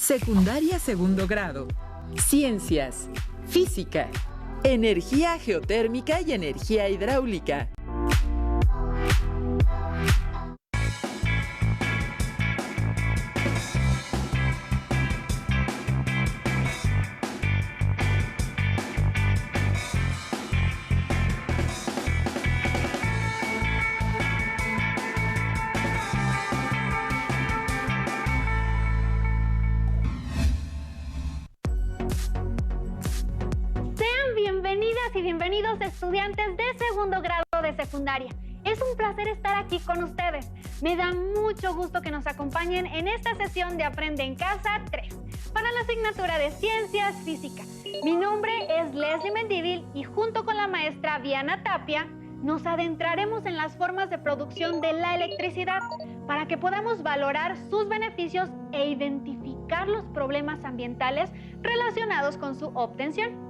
Secundaria segundo grado. Ciencias, física, energía geotérmica y energía hidráulica. Bienvenidas y bienvenidos estudiantes de segundo grado de secundaria. Es un placer estar aquí con ustedes. Me da mucho gusto que nos acompañen en esta sesión de Aprende en Casa 3 para la asignatura de Ciencias Física. Mi nombre es Leslie Mendívil y junto con la maestra Viana Tapia nos adentraremos en las formas de producción de la electricidad para que podamos valorar sus beneficios e identificar los problemas ambientales relacionados con su obtención.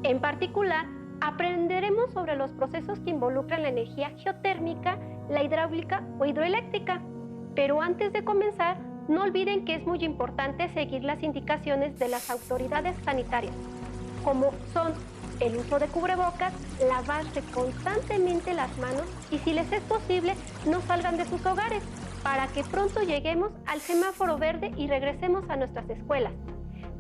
En particular, aprenderemos sobre los procesos que involucran la energía geotérmica, la hidráulica o hidroeléctrica. Pero antes de comenzar, no olviden que es muy importante seguir las indicaciones de las autoridades sanitarias, como son el uso de cubrebocas, lavarse constantemente las manos y, si les es posible, no salgan de sus hogares para que pronto lleguemos al semáforo verde y regresemos a nuestras escuelas.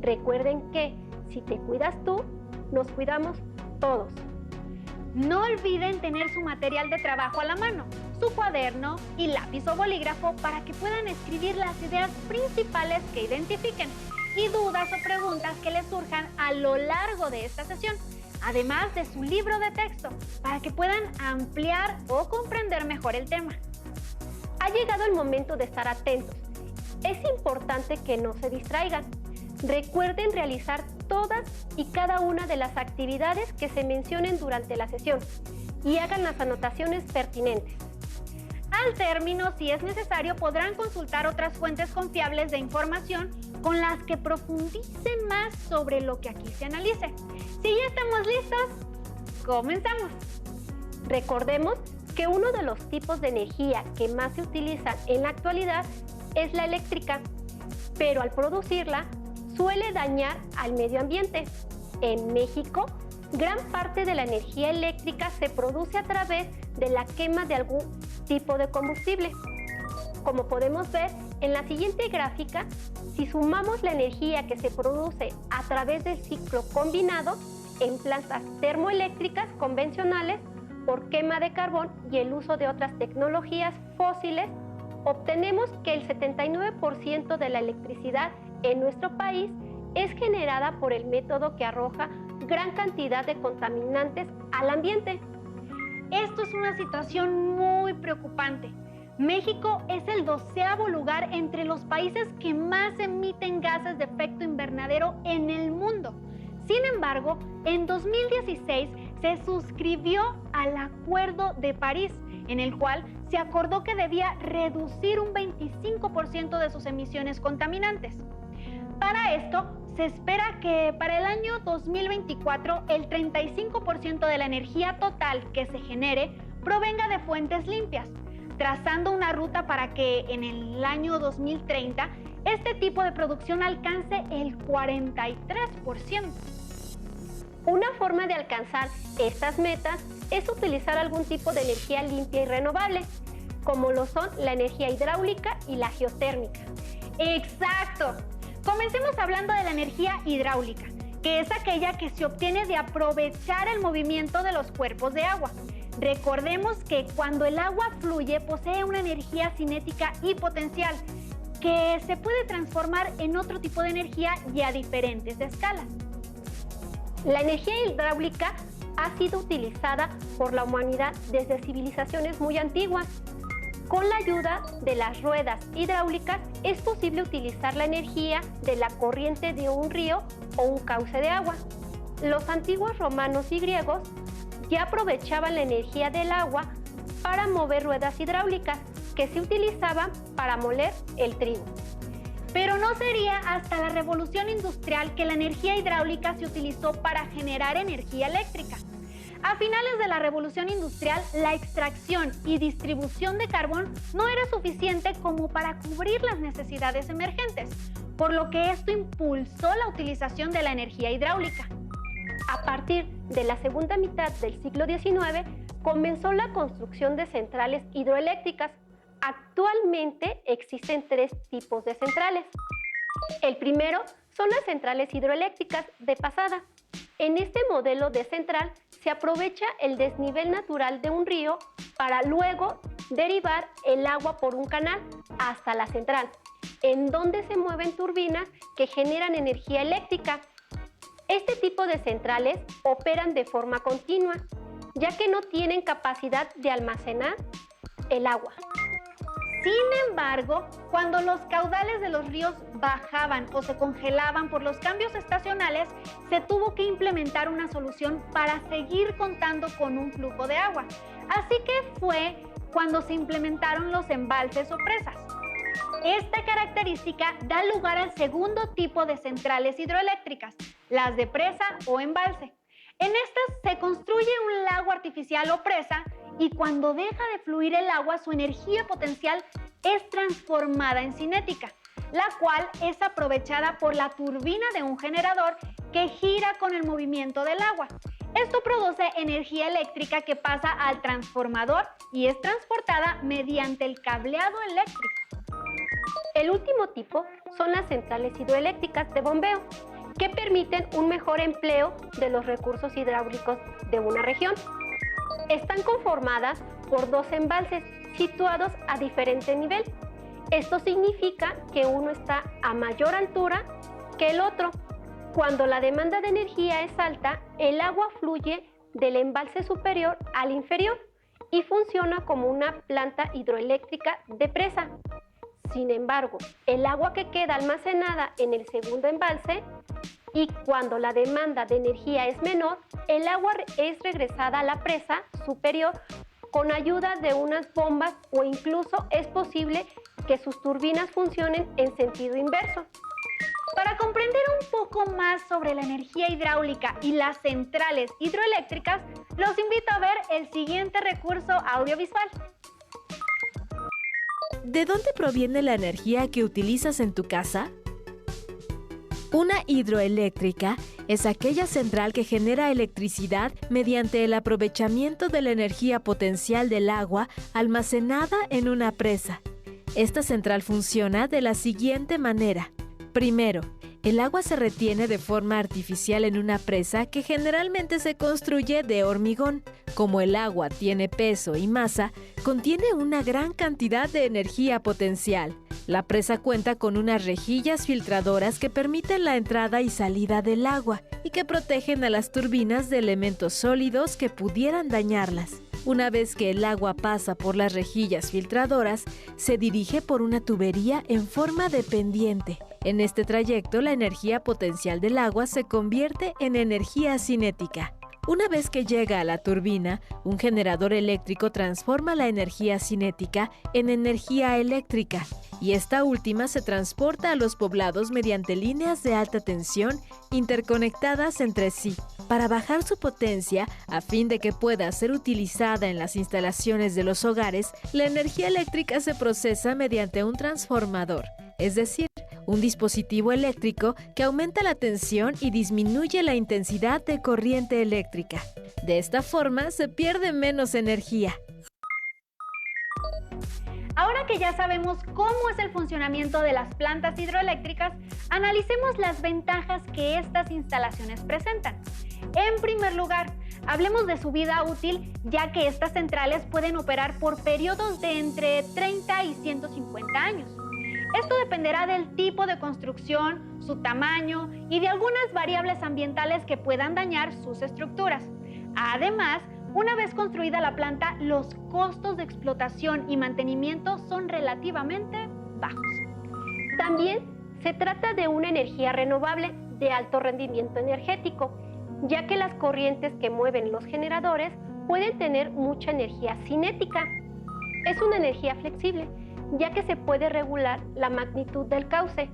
Recuerden que si te cuidas tú, nos cuidamos todos. No olviden tener su material de trabajo a la mano, su cuaderno y lápiz o bolígrafo para que puedan escribir las ideas principales que identifiquen y dudas o preguntas que les surjan a lo largo de esta sesión, además de su libro de texto, para que puedan ampliar o comprender mejor el tema. Ha llegado el momento de estar atentos. Es importante que no se distraigan. Recuerden realizar todas y cada una de las actividades que se mencionen durante la sesión y hagan las anotaciones pertinentes. Al término, si es necesario, podrán consultar otras fuentes confiables de información con las que profundicen más sobre lo que aquí se analice. Si ya estamos listos, comenzamos. Recordemos que uno de los tipos de energía que más se utilizan en la actualidad es la eléctrica, pero al producirla, suele dañar al medio ambiente. En México, gran parte de la energía eléctrica se produce a través de la quema de algún tipo de combustible. Como podemos ver en la siguiente gráfica, si sumamos la energía que se produce a través del ciclo combinado en plantas termoeléctricas convencionales por quema de carbón y el uso de otras tecnologías fósiles, obtenemos que el 79% de la electricidad en nuestro país es generada por el método que arroja gran cantidad de contaminantes al ambiente. Esto es una situación muy preocupante. México es el 12º lugar entre los países que más emiten gases de efecto invernadero en el mundo. Sin embargo, en 2016 se suscribió al Acuerdo de París, en el cual se acordó que debía reducir un 25% de sus emisiones contaminantes. Para esto, se espera que para el año 2024 el 35% de la energía total que se genere provenga de fuentes limpias, trazando una ruta para que en el año 2030 este tipo de producción alcance el 43%. Una forma de alcanzar estas metas es utilizar algún tipo de energía limpia y renovable, como lo son la energía hidráulica y la geotérmica. ¡Exacto! Comencemos hablando de la energía hidráulica, que es aquella que se obtiene de aprovechar el movimiento de los cuerpos de agua. Recordemos que cuando el agua fluye posee una energía cinética y potencial que se puede transformar en otro tipo de energía y a diferentes escalas. La energía hidráulica ha sido utilizada por la humanidad desde civilizaciones muy antiguas. Con la ayuda de las ruedas hidráulicas es posible utilizar la energía de la corriente de un río o un cauce de agua. Los antiguos romanos y griegos ya aprovechaban la energía del agua para mover ruedas hidráulicas que se utilizaban para moler el trigo. Pero no sería hasta la revolución industrial que la energía hidráulica se utilizó para generar energía eléctrica. A finales de la revolución industrial, la extracción y distribución de carbón no era suficiente como para cubrir las necesidades emergentes, por lo que esto impulsó la utilización de la energía hidráulica. A partir de la segunda mitad del siglo XIX, comenzó la construcción de centrales hidroeléctricas. Actualmente existen 3 tipos de centrales. El primero son las centrales hidroeléctricas de pasada. En este modelo de central se aprovecha el desnivel natural de un río para luego derivar el agua por un canal hasta la central, en donde se mueven turbinas que generan energía eléctrica. Este tipo de centrales operan de forma continua, ya que no tienen capacidad de almacenar el agua. Sin embargo, cuando los caudales de los ríos bajaban o se congelaban por los cambios estacionales, se tuvo que implementar una solución para seguir contando con un flujo de agua. Así que fue cuando se implementaron los embalses o presas. Esta característica da lugar al segundo tipo de centrales hidroeléctricas, las de presa o embalse. En estas se construye un lago artificial o presa y cuando deja de fluir el agua, su energía potencial es transformada en cinética, la cual es aprovechada por la turbina de un generador que gira con el movimiento del agua. Esto produce energía eléctrica que pasa al transformador y es transportada mediante el cableado eléctrico. El último tipo son las centrales hidroeléctricas de bombeo, que permiten un mejor empleo de los recursos hidráulicos de una región. Están conformadas por 2 embalses situados a diferente nivel. Esto significa que uno está a mayor altura que el otro. Cuando la demanda de energía es alta, el agua fluye del embalse superior al inferior y funciona como una planta hidroeléctrica de presa. Sin embargo, el agua que queda almacenada en el segundo embalse y cuando la demanda de energía es menor, el agua es regresada a la presa superior con ayuda de unas bombas o incluso es posible que sus turbinas funcionen en sentido inverso. Para comprender un poco más sobre la energía hidráulica y las centrales hidroeléctricas, los invito a ver el siguiente recurso audiovisual. ¿De dónde proviene la energía que utilizas en tu casa? Una hidroeléctrica es aquella central que genera electricidad mediante el aprovechamiento de la energía potencial del agua almacenada en una presa. Esta central funciona de la siguiente manera. Primero, el agua se retiene de forma artificial en una presa que generalmente se construye de hormigón. Como el agua tiene peso y masa, contiene una gran cantidad de energía potencial. La presa cuenta con unas rejillas filtradoras que permiten la entrada y salida del agua y que protegen a las turbinas de elementos sólidos que pudieran dañarlas. Una vez que el agua pasa por las rejillas filtradoras, se dirige por una tubería en forma de pendiente. En este trayecto, la energía potencial del agua se convierte en energía cinética. Una vez que llega a la turbina, un generador eléctrico transforma la energía cinética en energía eléctrica y esta última se transporta a los poblados mediante líneas de alta tensión interconectadas entre sí. Para bajar su potencia, a fin de que pueda ser utilizada en las instalaciones de los hogares, la energía eléctrica se procesa mediante un transformador, es decir, un dispositivo eléctrico que aumenta la tensión y disminuye la intensidad de corriente eléctrica. De esta forma, se pierde menos energía. Ahora que ya sabemos cómo es el funcionamiento de las plantas hidroeléctricas, analicemos las ventajas que estas instalaciones presentan. En primer lugar, hablemos de su vida útil, ya que estas centrales pueden operar por periodos de entre 30 y 150 años. Esto dependerá del tipo de construcción, su tamaño y de algunas variables ambientales que puedan dañar sus estructuras. Además, una vez construida la planta, los costos de explotación y mantenimiento son relativamente bajos. También se trata de una energía renovable de alto rendimiento energético, ya que las corrientes que mueven los generadores pueden tener mucha energía cinética. Es una energía flexible, ya que se puede regular la magnitud del cauce.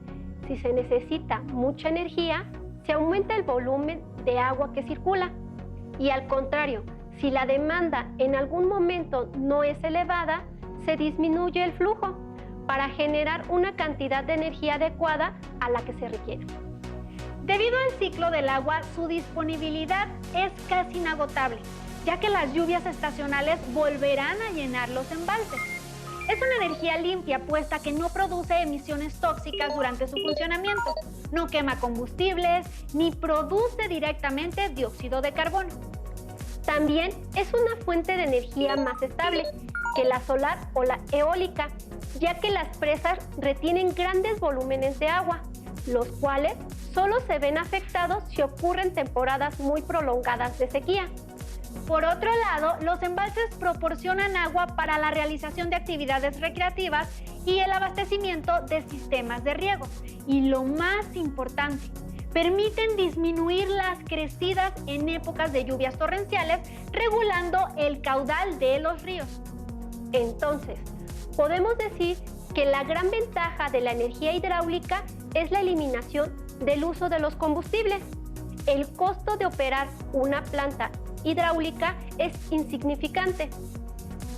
Si se necesita mucha energía, se aumenta el volumen de agua que circula. Y al contrario, si la demanda en algún momento no es elevada, se disminuye el flujo. para generar una cantidad de energía adecuada a la que se requiere. Debido al ciclo del agua, su disponibilidad es casi inagotable, ya que las lluvias estacionales volverán a llenar los embalses. Es una energía limpia, puesta que no produce emisiones tóxicas durante su funcionamiento, no quema combustibles, ni produce directamente dióxido de carbono. También es una fuente de energía más estable que la solar o la eólica, ya que las presas retienen grandes volúmenes de agua, los cuales solo se ven afectados si ocurren temporadas muy prolongadas de sequía. Por otro lado, los embalses proporcionan agua para la realización de actividades recreativas y el abastecimiento de sistemas de riego. Y lo más importante, permiten disminuir las crecidas en épocas de lluvias torrenciales, regulando el caudal de los ríos. Entonces, podemos decir que la gran ventaja de la energía hidráulica es la eliminación del uso de los combustibles. El costo de operar una planta hidráulica es insignificante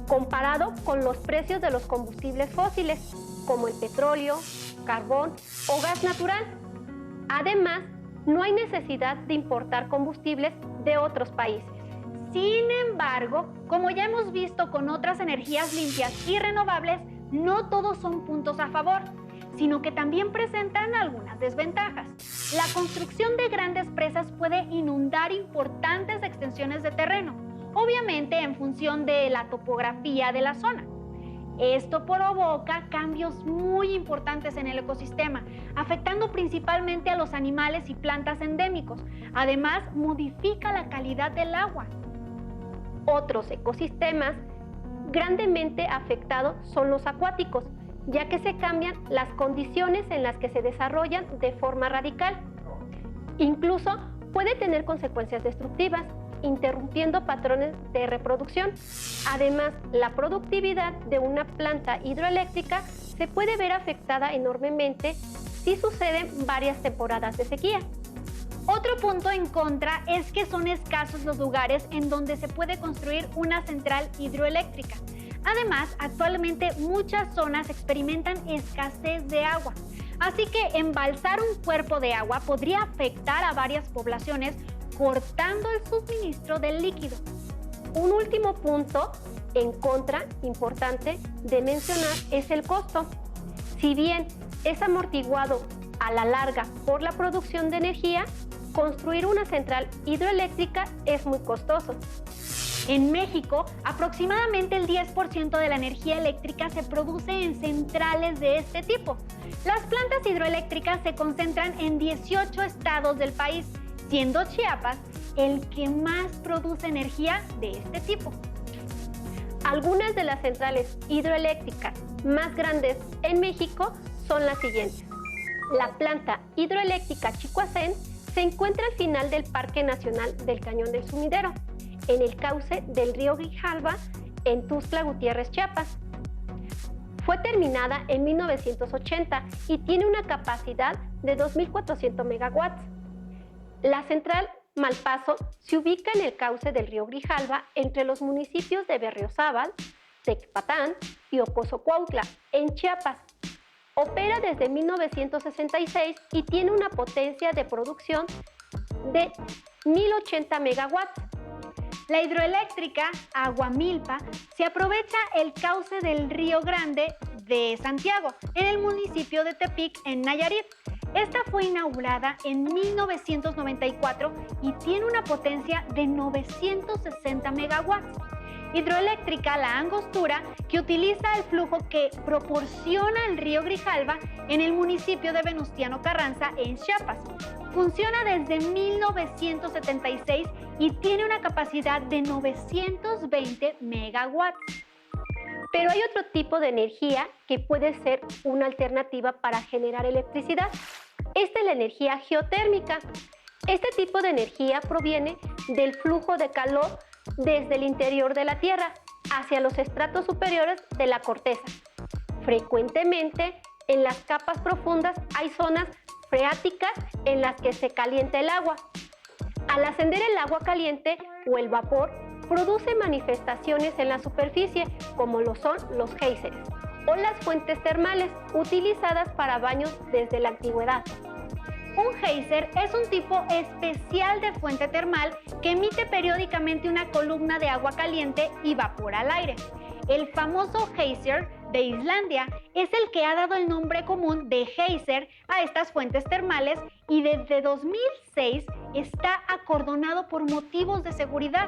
comparado con los precios de los combustibles fósiles, como el petróleo, carbón o gas natural. Además, no hay necesidad de importar combustibles de otros países. Sin embargo, como ya hemos visto con otras energías limpias y renovables, no todos son puntos a favor, sino que también presentan algunas desventajas. La construcción de grandes presas puede inundar importantes extensiones de terreno, obviamente en función de la topografía de la zona. Esto provoca cambios muy importantes en el ecosistema, afectando principalmente a los animales y plantas endémicos. Además, modifica la calidad del agua. Otros ecosistemas grandemente afectados son los acuáticos, ya que se cambian las condiciones en las que se desarrollan de forma radical. Incluso puede tener consecuencias destructivas, interrumpiendo patrones de reproducción. Además, la productividad de una planta hidroeléctrica se puede ver afectada enormemente si suceden varias temporadas de sequía. Otro punto en contra es que son escasos los lugares en donde se puede construir una central hidroeléctrica. Además, actualmente muchas zonas experimentan escasez de agua, así que embalsar un cuerpo de agua podría afectar a varias poblaciones, cortando el suministro del líquido. Un último punto en contra importante de mencionar es el costo. Si bien es amortiguado a la larga por la producción de energía, construir una central hidroeléctrica es muy costoso. En México, aproximadamente el 10% de la energía eléctrica se produce en centrales de este tipo. Las plantas hidroeléctricas se concentran en 18 estados del país, siendo Chiapas el que más produce energía de este tipo. Algunas de las centrales hidroeléctricas más grandes en México son las siguientes. La planta hidroeléctrica Chicoacén se encuentra al final del Parque Nacional del Cañón del Sumidero, en el cauce del río Grijalva, en Tuxtla Gutiérrez, Chiapas. Fue terminada en 1980 y tiene una capacidad de 2.400 megawatts. La central Malpaso se ubica en el cauce del río Grijalva entre los municipios de Berriozábal, Tecpatán y Ocosocuautla, en Chiapas. Opera desde 1966 y tiene una potencia de producción de 1.080 megawatts. La hidroeléctrica Aguamilpa se aprovecha el cauce del Río Grande de Santiago, en el municipio de Tepic, en Nayarit. Esta fue inaugurada en 1994 y tiene una potencia de 960 megawatts. Hidroeléctrica La Angostura, que utiliza el flujo que proporciona el río Grijalva en el municipio de Venustiano Carranza, en Chiapas. Funciona desde 1976 y tiene una capacidad de 920 megawatts. Pero hay otro tipo de energía que puede ser una alternativa para generar electricidad. Esta es la energía geotérmica. Este tipo de energía proviene del flujo de calor desde el interior de la Tierra hacia los estratos superiores de la corteza. Frecuentemente, en las capas profundas hay zonas freáticas en las que se calienta el agua. Al ascender el agua caliente o el vapor, produce manifestaciones en la superficie, como lo son los géiseres, o las fuentes termales utilizadas para baños desde la antigüedad. Un geyser es un tipo especial de fuente termal que emite periódicamente una columna de agua caliente y vapor al aire. El famoso geyser de Islandia es el que ha dado el nombre común de geyser a estas fuentes termales y desde 2006 está acordonado por motivos de seguridad.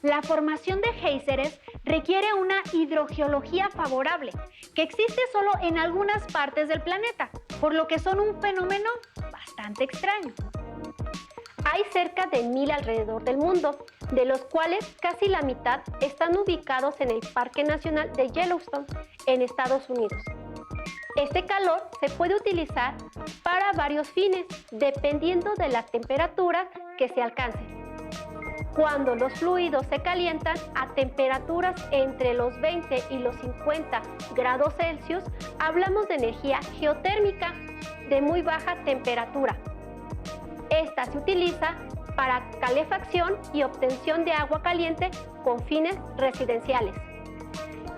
La formación de géiseres requiere una hidrogeología favorable, que existe solo en algunas partes del planeta, por lo que son un fenómeno bastante extraño. Hay cerca de 1000 alrededor del mundo, de los cuales casi la mitad están ubicados en el Parque Nacional de Yellowstone, en Estados Unidos. Este calor se puede utilizar para varios fines, dependiendo de la temperatura que se alcance. Cuando los fluidos se calientan a temperaturas entre los 20 y los 50 grados Celsius, hablamos de energía geotérmica de muy baja temperatura. Esta se utiliza para calefacción y obtención de agua caliente con fines residenciales.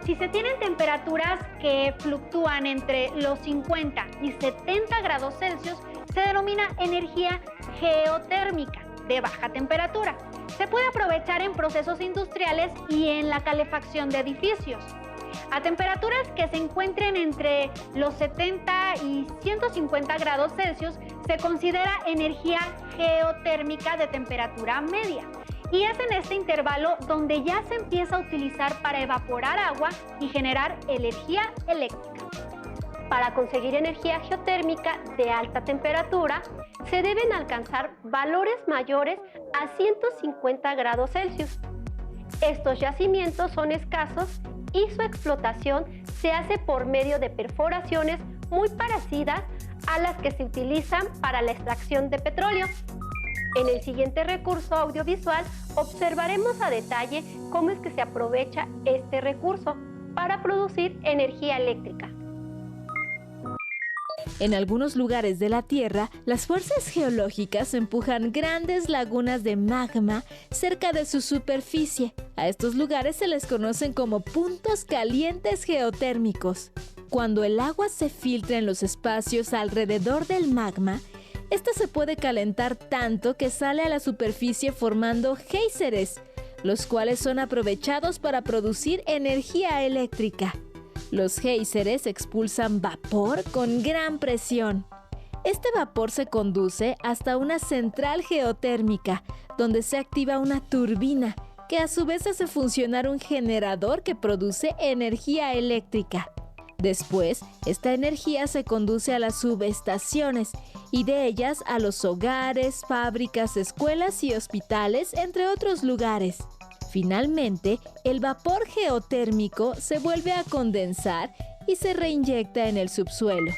Si se tienen temperaturas que fluctúan entre los 50 y 70 grados Celsius, se denomina energía geotérmica de baja temperatura. Se puede aprovechar en procesos industriales y en la calefacción de edificios. A temperaturas que se encuentren entre los 70 y 150 grados Celsius se considera energía geotérmica de temperatura media. Y es en este intervalo donde ya se empieza a utilizar para evaporar agua y generar energía eléctrica. Para conseguir energía geotérmica de alta temperatura, se deben alcanzar valores mayores a 150 grados Celsius. Estos yacimientos son escasos y su explotación se hace por medio de perforaciones muy parecidas a las que se utilizan para la extracción de petróleo. En el siguiente recurso audiovisual observaremos a detalle cómo es que se aprovecha este recurso para producir energía eléctrica. En algunos lugares de la Tierra, las fuerzas geológicas empujan grandes lagunas de magma cerca de su superficie. A estos lugares se les conocen como puntos calientes geotérmicos. Cuando el agua se filtra en los espacios alrededor del magma, esta se puede calentar tanto que sale a la superficie formando géiseres, los cuales son aprovechados para producir energía eléctrica. Los géiseres expulsan vapor con gran presión. Este vapor se conduce hasta una central geotérmica, donde se activa una turbina, que a su vez hace funcionar un generador que produce energía eléctrica. Después, esta energía se conduce a las subestaciones y de ellas a los hogares, fábricas, escuelas y hospitales, entre otros lugares. Finalmente, el vapor geotérmico se vuelve a condensar y se reinyecta en el subsuelo.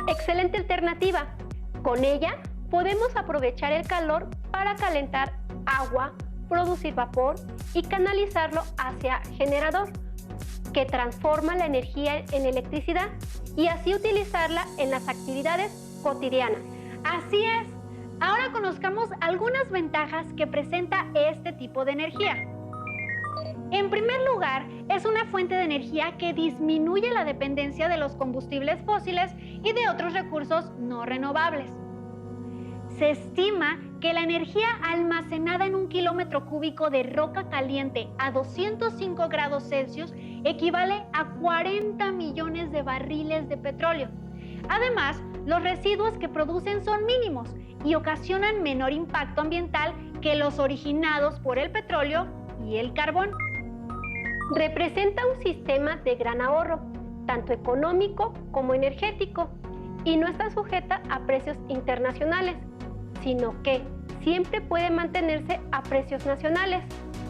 Excelente alternativa. Con ella podemos aprovechar el calor para calentar agua, producir vapor y canalizarlo hacia generador, que transforma la energía en electricidad y así utilizarla en las actividades cotidianas. Así es. Ahora conozcamos algunas ventajas que presenta este tipo de energía. En primer lugar, es una fuente de energía que disminuye la dependencia de los combustibles fósiles y de otros recursos no renovables. Se estima que la energía almacenada en 1 kilómetro cúbico de roca caliente a 205 grados Celsius equivale a 40 millones de barriles de petróleo. Además, los residuos que producen son mínimos y ocasionan menor impacto ambiental que los originados por el petróleo y el carbón. Representa un sistema de gran ahorro, tanto económico como energético, y no está sujeta a precios internacionales, sino que siempre puede mantenerse a precios nacionales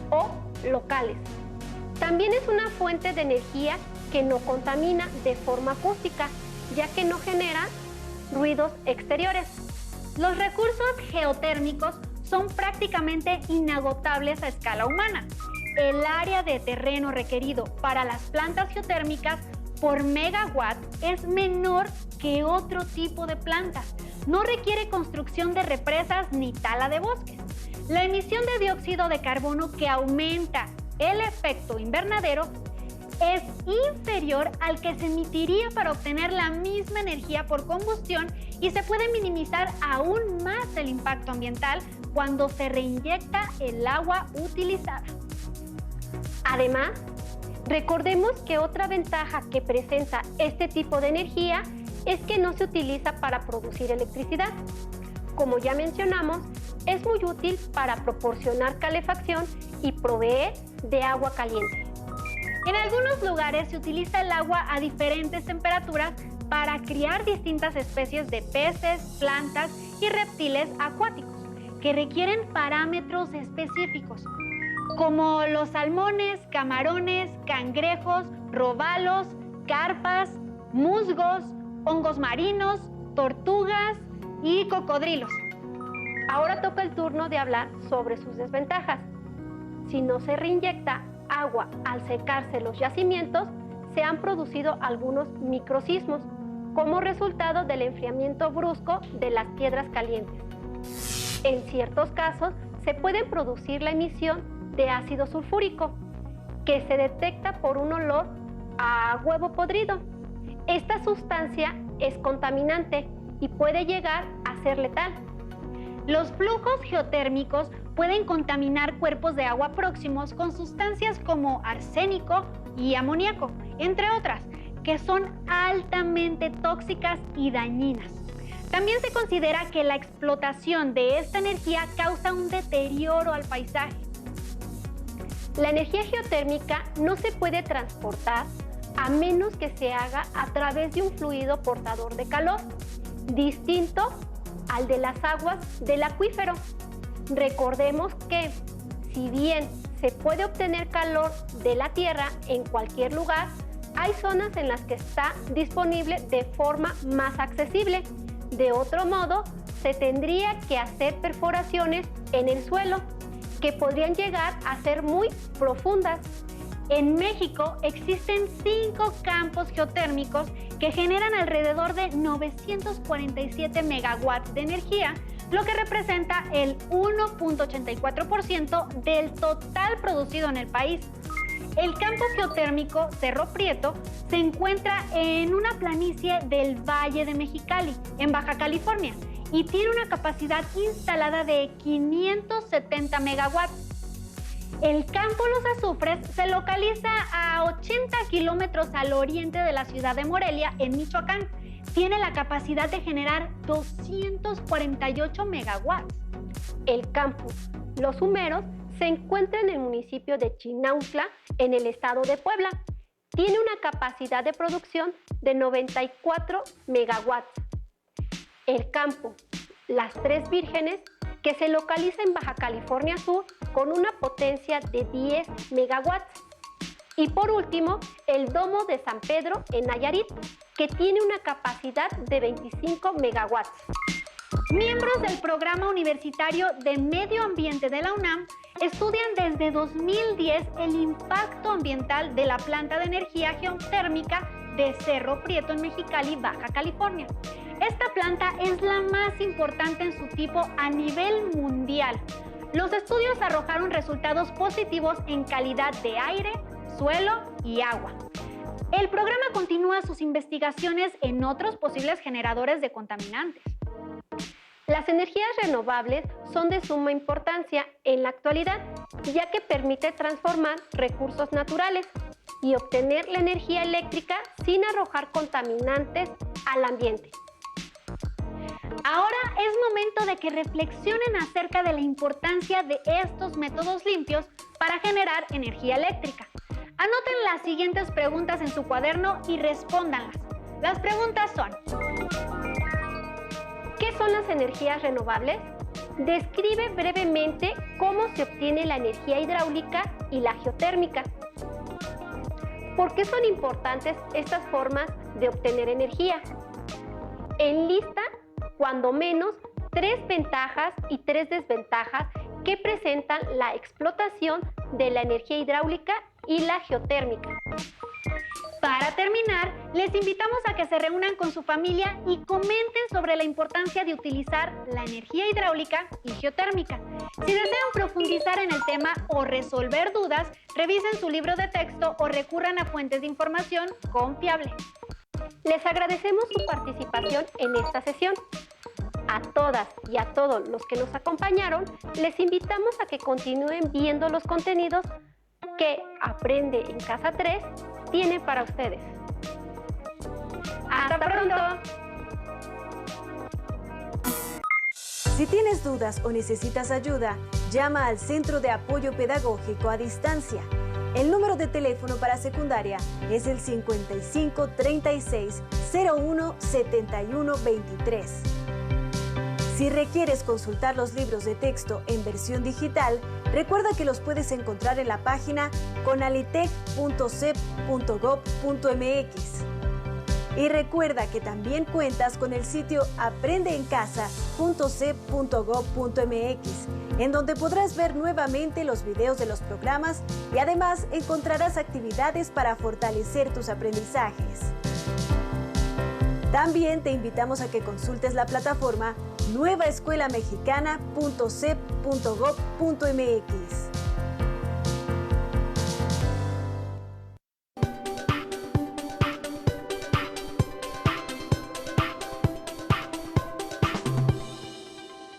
o locales. También es una fuente de energía que no contamina de forma acústica, ya que no genera ruidos exteriores. Los recursos geotérmicos son prácticamente inagotables a escala humana. El área de terreno requerido para las plantas geotérmicas por megawatt es menor que otro tipo de plantas. No requiere construcción de represas ni tala de bosques. La emisión de dióxido de carbono, que aumenta el efecto invernadero, es inferior al que se emitiría para obtener la misma energía por combustión y se puede minimizar aún más el impacto ambiental cuando se reinyecta el agua utilizada. Además, recordemos que otra ventaja que presenta este tipo de energía es que no se utiliza para producir electricidad. Como ya mencionamos, es muy útil para proporcionar calefacción y proveer de agua caliente. En algunos lugares se utiliza el agua a diferentes temperaturas para criar distintas especies de peces, plantas y reptiles acuáticos que requieren parámetros específicos, como los salmones, camarones, cangrejos, robalos, carpas, musgos, hongos marinos, tortugas y cocodrilos. Ahora toca el turno de hablar sobre sus desventajas. Si no se reinyecta agua al secarse los yacimientos, se han producido algunos microsismos como resultado del enfriamiento brusco de las piedras calientes. En ciertos casos, se puede producir la emisión de ácido sulfúrico, que se detecta por un olor a huevo podrido. Esta sustancia es contaminante y puede llegar a ser letal. Los flujos geotérmicos pueden contaminar cuerpos de agua próximos con sustancias como arsénico y amoníaco, entre otras, que son altamente tóxicas y dañinas. También se considera que la explotación de esta energía causa un deterioro al paisaje. La energía geotérmica no se puede transportar a menos que se haga a través de un fluido portador de calor, distinto al de las aguas del acuífero. Recordemos que, si bien se puede obtener calor de la tierra en cualquier lugar, hay zonas en las que está disponible de forma más accesible. De otro modo, se tendría que hacer perforaciones en el suelo, que podrían llegar a ser muy profundas. En México existen 5 campos geotérmicos que generan alrededor de 947 megawatts de energía, lo que representa el 1.84% del total producido en el país. El campo geotérmico Cerro Prieto se encuentra en una planicie del Valle de Mexicali, en Baja California, y tiene una capacidad instalada de 570 megawatts. El campo Los Azufres se localiza a 80 kilómetros al oriente de la ciudad de Morelia, en Michoacán. Tiene la capacidad de generar 248 megawatts. El campo Los Humeros se encuentra en el municipio de Chinautla, en el estado de Puebla. Tiene una capacidad de producción de 94 megawatts. El campo Las Tres Vírgenes, que se localiza en Baja California Sur, con una potencia de 10 megawatts. Y por último, el Domo de San Pedro en Nayarit, que tiene una capacidad de 25 megawatts. Miembros del Programa Universitario de Medio Ambiente de la UNAM estudian desde 2010 el impacto ambiental de la planta de energía geotérmica de Cerro Prieto en Mexicali, Baja California. Esta planta es la más importante en su tipo a nivel mundial. Los estudios arrojaron resultados positivos en calidad de aire, suelo y agua. El programa continúa sus investigaciones en otros posibles generadores de contaminantes. Las energías renovables son de suma importancia en la actualidad, ya que permite transformar recursos naturales y obtener la energía eléctrica sin arrojar contaminantes al ambiente. Ahora es momento de que reflexionen acerca de la importancia de estos métodos limpios para generar energía eléctrica. Anoten las siguientes preguntas en su cuaderno y respóndanlas. Las preguntas son: ¿qué son las energías renovables? Describe brevemente cómo se obtiene la energía hidráulica y la geotérmica. ¿Por qué son importantes estas formas de obtener energía? Enlista cuando menos 3 ventajas y 3 desventajas que presentan la explotación de la energía hidráulica y la geotérmica. Para terminar, les invitamos a que se reúnan con su familia y comenten sobre la importancia de utilizar la energía hidráulica y geotérmica. Si desean profundizar en el tema o resolver dudas, revisen su libro de texto o recurran a fuentes de información confiable. Les agradecemos su participación en esta sesión. A todas y a todos los que nos acompañaron, les invitamos a que continúen viendo los contenidos que Aprende en Casa 3 tiene para ustedes. ¡Hasta pronto! Si tienes dudas o necesitas ayuda, llama al Centro de Apoyo Pedagógico a Distancia. El número de teléfono para secundaria es el 55 36 01 71 23. Si requieres consultar los libros de texto en versión digital, recuerda que los puedes encontrar en la página conalitec.cep.gov.mx. Y recuerda que también cuentas con el sitio aprendeencasa.cep.gov.mx, en donde podrás ver nuevamente los videos de los programas y además encontrarás actividades para fortalecer tus aprendizajes. También te invitamos a que consultes la plataforma nuevaescuelamexicana.cep.gov.mx.